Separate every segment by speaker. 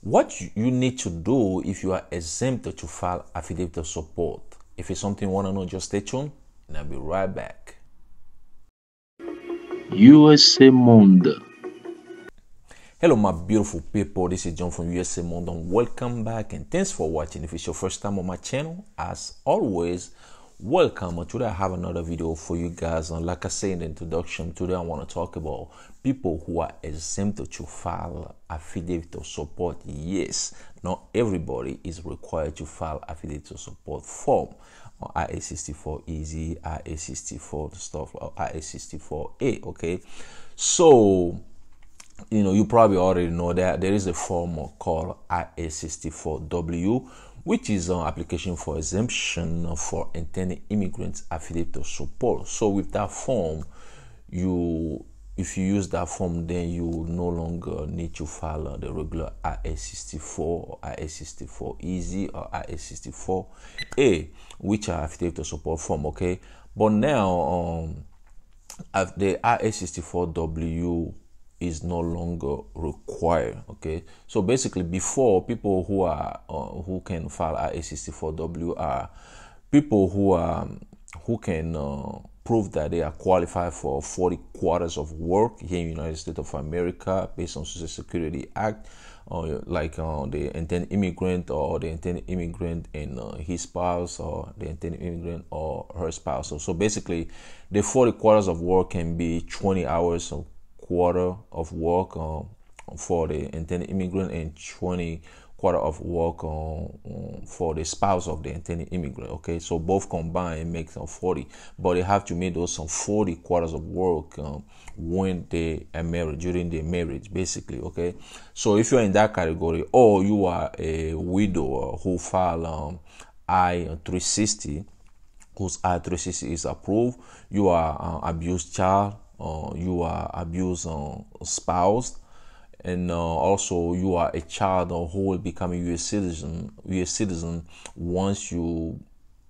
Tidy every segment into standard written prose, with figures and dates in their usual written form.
Speaker 1: What you need to do if you are exempted to file affidavit of support. If it's something you want to know, just stay tuned and I'll be right back.
Speaker 2: USA Monde.
Speaker 1: Hello my beautiful people, this is John from USA Monde and welcome back and thanks for watching. If it's your first time on my channel, as always, welcome. Today I have another video for you guys, and like I said in the introduction, today I want to talk about people who are exempted to file affidavit of support. Yes, not everybody is required to file affidavit of support form. I-864 easy, I-864 stuff, or I-864A. Okay, so you probably already know that there is a form called I-864W, which is an application for exemption for intended immigrants affidavit of support. So with that form, if you use that form, then you no longer need to file the regular I-864 or I-864 easy or I-864A, which are affidavit of support form. Okay, but now the I-864W is no longer required. Okay, so basically before, people who can file I-864W are people who can prove that they are qualified for 40 quarters of work here in the United States of America based on Social Security Act, like the intended immigrant or the intended immigrant and his spouse, or the intended immigrant or her spouse. So basically the 40 quarters of work can be 20 hours of quarter of work for the intended immigrant and 20 quarter of work for the spouse of the intended immigrant. Okay, so both combined make 40, but they have to make those some 40 quarters of work when they are married, during their marriage, basically. Okay, so if you're in that category, or you are a widow who file I-360, whose I-360 is approved, you are abused child, you are abused spouse, and also you are a child who will become a U.S. citizen once you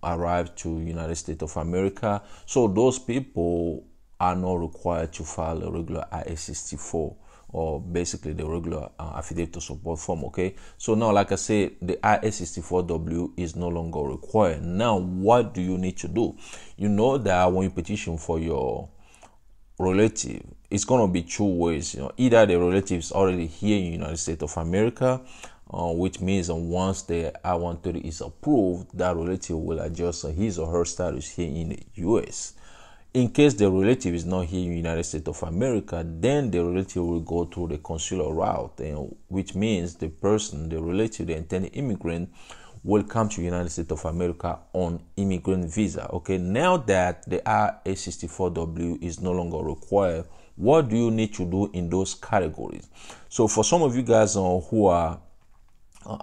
Speaker 1: arrive to United States of America. So those people are not required to file a regular I-864, or basically the regular affidavit of support form. Okay, so now, like I said, the I-864W is no longer required. Now, what do you need to do? You know that when you petition for your relative, it's going to be two ways. Either the relative is already here in the United States of America, which means once the I-130 is approved, that relative will adjust his or her status here in the U.S. In case the relative is not here in the United States of America, then the relative will go through the consular route, which means the relative, the intended immigrant, will come to the United States of America on immigrant visa. Okay, now that the I-864W is no longer required, what do you need to do in those categories? So for some of you guys who are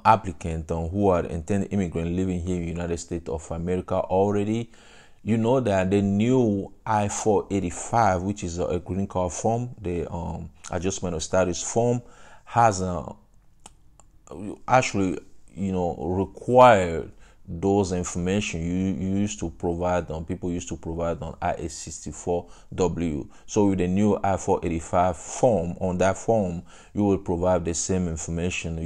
Speaker 1: applicant, who are intended immigrant living here in the United States of America already, you know that the new I-485, which is a green card form, the adjustment of status form, has actually required those information you used to provide on, people used to provide on I-864W. So with the new I-485 form, on that form you will provide the same information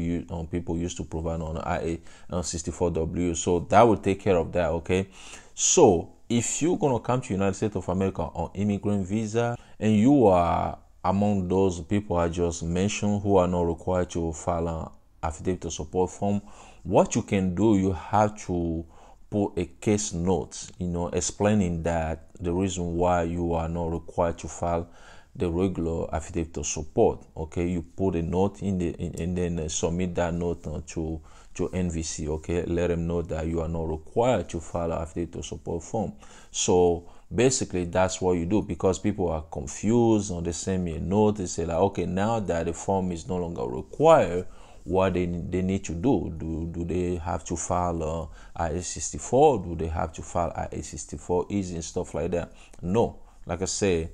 Speaker 1: people used to provide on I-864W. So that will take care of that. Okay, so if you're gonna come to United States of America on immigrant visa, and you are among those people I just mentioned who are not required to file an affidavit of support form, what you can do, you have to put a case note, explaining that the reason why you are not required to file the regular affidavit of support. Okay, you put a note in and then submit that note to NVC. Okay, let them know that you are not required to file an affidavit of support form. So basically that's what you do, because people are confused. They send me a note, they say like, okay, now that the form is no longer required, what they need to do. Do they have to file I-864? Do they have to file I-864 easy and stuff like that? No. Like I say,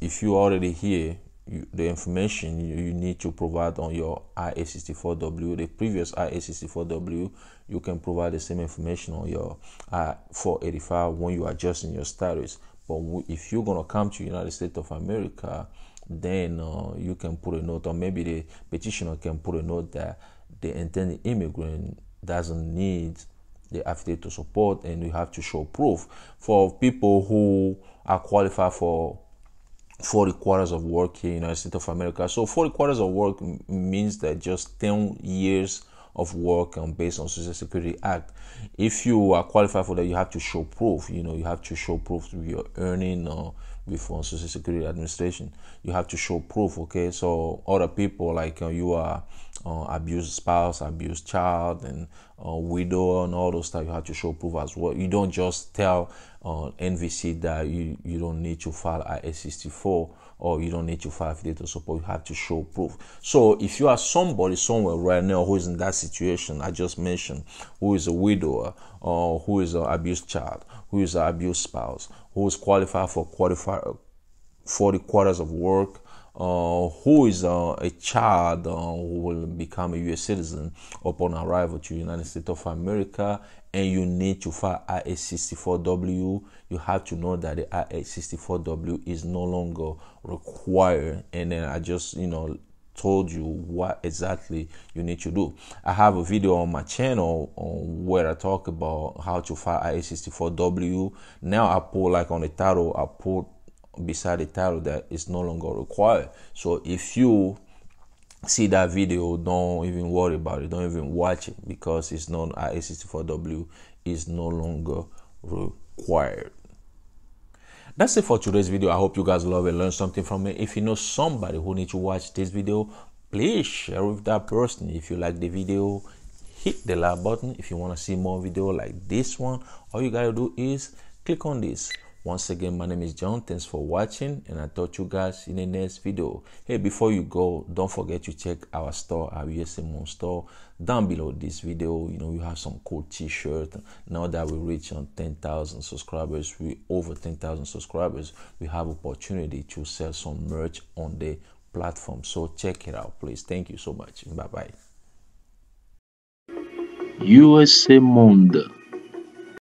Speaker 1: if you already here, the information you need to provide on your I-864W, the previous I-864W, you can provide the same information on your I-485 when you are adjusting your status. But if you're going to come to United States of America then you can put a note, or maybe the petitioner can put a note that the intended immigrant doesn't need the affidavit to support, and you have to show proof. For people who are qualified for 40 quarters of work here in the United States of America. So 40 quarters of work means that just 10 years of work based on Social Security Act. If you are qualified for that, you have to show proof. You have to show proof of your earning with Social Security Administration. You have to show proof, okay? So other people, like you are abused spouse, abused child, and widow, and all those stuff, you have to show proof as well. You don't just tell NVC that you don't need to file I-864, or you don't need to file affidavit of support. You have to show proof. So if you are somebody somewhere right now who is in that situation I just mentioned, who is a widower, or who is an abused child, who is an abused spouse, who is qualified for 40 quarters of work, who is a child who will become a U.S. citizen upon arrival to the United States of America, and you need to file I-864W, you have to know that the I-864W is no longer required. And then I just, told you what exactly you need to do. I have a video on my channel where I talk about how to file I-864W. Now I put, like on the title, I put beside the title that is no longer required. So if you see that video, don't even worry about it, don't even watch it, because it's not I-864W is no longer required. That's it for today's video. I hope you guys love and learn something from it. If you know somebody who needs to watch this video, please share with that person. If you like the video, hit the like button. If you want to see more video like this one, all you gotta do is click on this. Once again, my name is John. Thanks for watching, and I'll talk to you guys in the next video. Hey, before you go, don't forget to check our store, our USA Moon store. Down below this video, we have some cool t-shirt. Now that we reach on 10,000 subscribers, we over 10,000 subscribers, we have opportunity to sell some merch on the platform. So check it out, please. Thank you so much. Bye-bye.
Speaker 2: USA Monde.